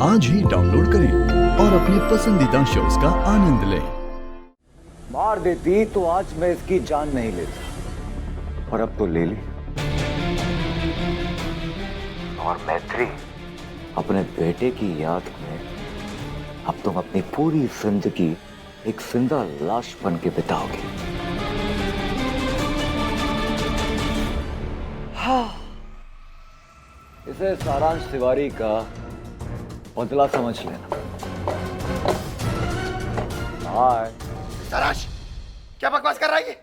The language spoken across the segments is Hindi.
आज ही डाउनलोड करें और अपने पसंदीदा शोज का आनंद लें। मार देती तो आज मैं इसकी जान नहीं लेता, और अब तो ले ली। और मैत्री, अपने बेटे की याद में अब तुम अपनी पूरी जिंदगी एक जिंदा लाश बन के बिताओगे। हाँ, इसे सारांश तिवारी का बदला समझ लेना। हाय सारांश, क्या बकवास कर रहा है ये?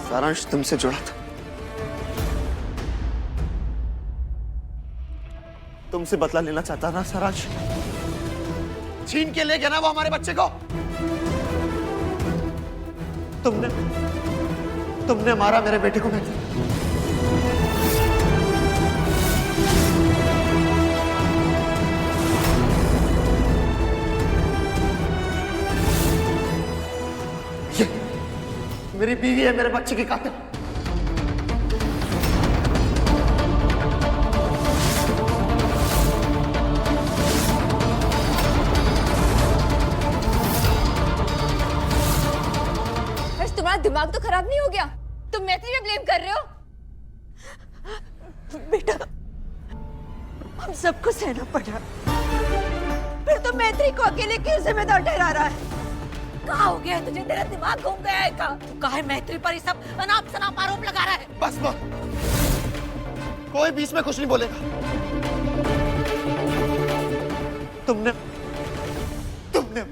सारांश तुमसे जुड़ा था, तुमसे बदला लेना चाहता ना सारांश? छीन के ले गया ना वो हमारे बच्चे को। तुमने मारा मेरे बेटे को। मैत्री, ये मेरी बीवी है, मेरे बच्चे की कातिल। तुम्हारा दिमाग तो खराब नहीं हो गया? तुम मैत्री पे ब्लेम कर रहे हो? बेटा, हम सबको सहना पड़ा, फिर तो मैत्री को अकेले क्यों जिम्मेदार ठहरा रहा है? कहाँ हो गया है तुझे? तेरा दिमाग घूम गया है क्या? तू काहे मैत्री पर ये सब अनाप शनाप आरोप लगा रहा है? बस वो, कोई बीच में कुछ नहीं बोलेगा। तुमने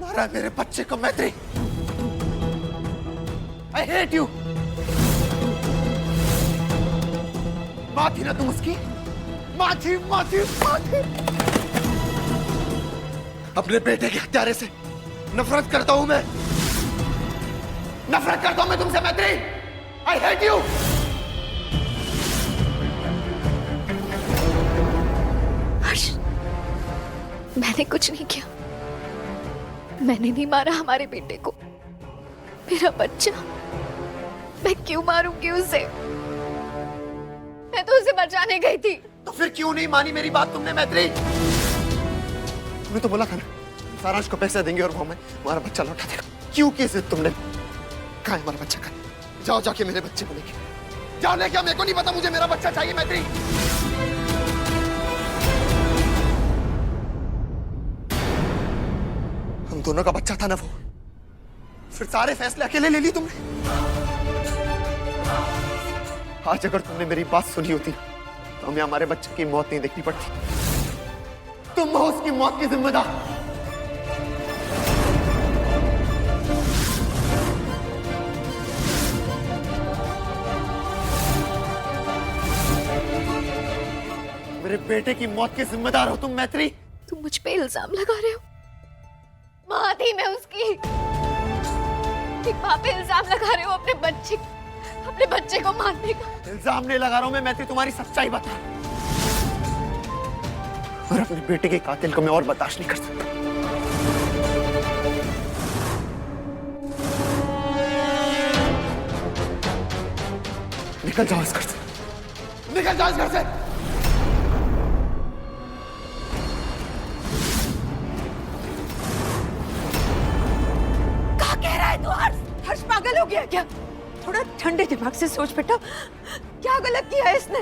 मारा मेरे बच्चे को। मैत्री, I hate you। माँ थी ना तुम उसकी? माँ थी। अपने बेटे के हत्यारे से नफरत करता हूं मैं। नफरत करता हूं मैं तुमसे मैत्री। I hate you। हर्ष, मैंने कुछ नहीं किया। मैंने नहीं मारा हमारे बेटे को। मेरा बच्चा, मैं क्यों मारूंगी उसे? मैं तो उसे बचाने गई थी। तो फिर क्यों नहीं मानी मेरी बात तुमने मैत्री? तुमने तो बोला था ना सारांश को पैसे देंगे और वो हमें हमारा बच्चा लौटा देगा। क्यों की जिद तुमने? कहाँ है हमारा बच्चा? कहाँ? जाओ जाके मेरे बच्चे को लेके जाओ। लेके मेरे को नहीं पता, मुझे मेरा बच्चा चाहिए मैत्री। हम दोनों का बच्चा था ना वो, फिर सारे फैसले अकेले ले लिए तुमने। आज अगर तुमने मेरी बात सुनी होती तो हमें हमारे बच्चे की मौत नहीं देखनी पड़ती। तुम हो उसकी मौत की जिम्मेदार। मेरे बेटे की मौत के जिम्मेदार हो तुम मैत्री। तुम मुझ पे इल्जाम लगा रहे हो? माँ थी मैं उसकी। एक माँ पे इल्जाम लगा रहे हो अपने बच्चे को मारने का? इल्जाम नहीं लगा रहा हूं मैं मैत्री, तुम्हारी सच्चाई बता। और अपने बेटे के कातिल को मैं और बर्दाश्त नहीं कर सकता। निकल जाओ इस घर से, निकल जाओ इस घर से। क्या कह रहा है तू? हर्ष पागल हो गया क्या? थोड़ा ठंडे दिमाग से सोच बेटा, क्या गलत किया है इसने?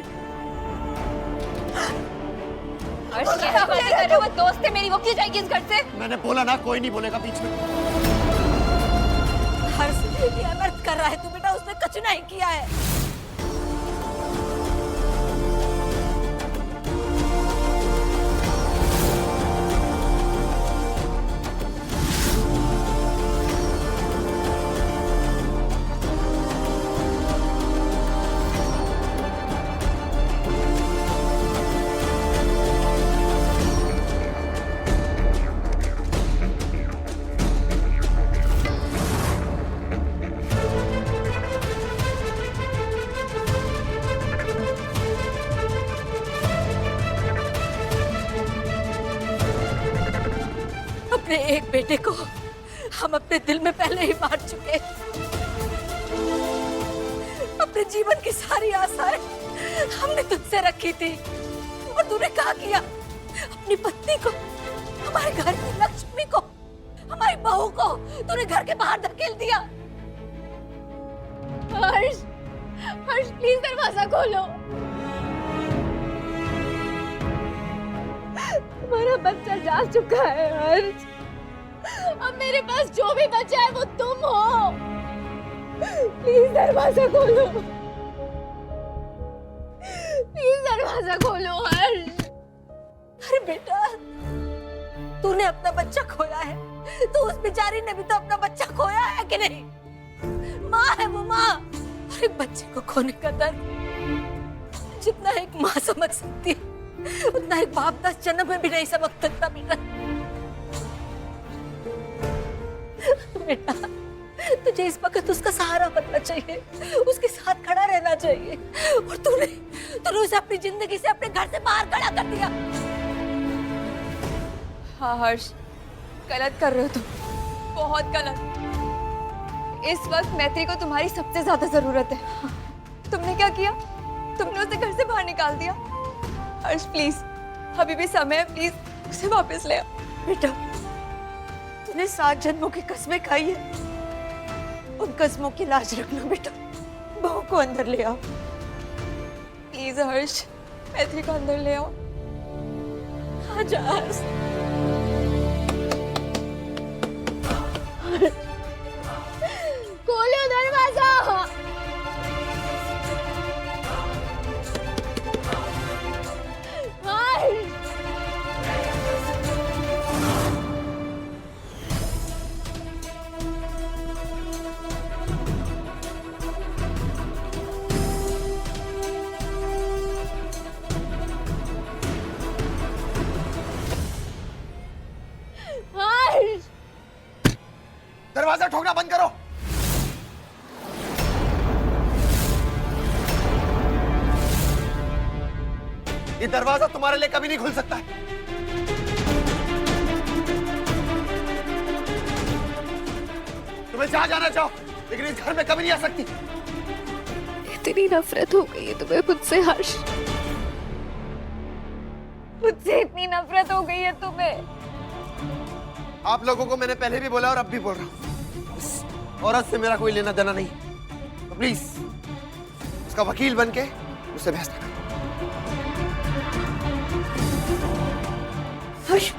हर्ष, कैसा बातें कर रहे हो? वो दोस्त है मेरी, वो क्यों जाएगी इस घर से? मैंने बोला ना कोई नहीं बोलेगा बीच में। हर्ष ये अनर्थ कर रहा है तू बेटा, उसने कुछ नहीं किया है। अपने एक बेटे को हम अपने दिल में पहले ही मार चुके। अपने जीवन की सारी आशाएं हमने तुझसे रखी थी और तूने क्या किया? अपनी पत्नी को, हमारे घर की लक्ष्मी को, हमारी बहू को तूने घर के बाहर धकेल दिया। हर्ष, हर्ष प्लीज दरवाजा खोलो। हमारा बच्चा जा चुका है हर्ष। अब मेरे पास जो भी बचा है वो तुम हो। प्लीज दरवाजा खोलो, प्लीज दरवाजा खोलो हर्ष। अरे बेटा, तूने अपना बच्चा खोया है तो उस बेचारी ने भी तो अपना बच्चा खोया है कि नहीं? माँ है वो, माँ। और एक बच्चे को खोने का दर्द जितना एक माँ समझ सकती है उतना एक बाप 10 जन्म में भी नहीं समझ सकता बेटा। बेटा, तुझे इस वक्त उसका सहारा बनना चाहिए, उसके साथ खड़ा रहना चाहिए। और तूने उसे अपनी जिंदगी से, अपने घर से बाहर खड़ा कर दिया। हाँ हर्ष, गलत कर रहे हो तुम, बहुत गलत। इस वक्त मैत्री को तुम्हारी सबसे ज्यादा जरूरत है। तुमने क्या किया? तुमने उसे घर से बाहर निकाल दिया। हर्ष प्लीज, अभी भी समय है, प्लीज उसे वापस ले आओ। बेटा, तूने 7 जन्मों की कसमें खाई है, उन कसमों की लाज रखना बेटा। बहू को अंदर ले आओ। प्लीज हर्ष, मैत्री को अंदर ले आओ। हाँ जा हर्ष। खोलो दरवाजा। दरवाजा ठोकना बंद करो। ये दरवाजा तुम्हारे लिए कभी नहीं खुल सकता है। तुम्हें जहां जाना चाहो, लेकिन इस घर में कभी नहीं आ सकती। इतनी नफरत हो गई है तुम्हें मुझसे हर्ष, मुझसे इतनी नफरत हो गई है तुम्हें। आप लोगों को मैंने पहले भी बोला और अब भी बोल रहा हूं, इस औरत से मेरा कोई लेना देना नहीं, तो प्लीज उसका वकील बन के उससे बहस ना करो। हर्ष,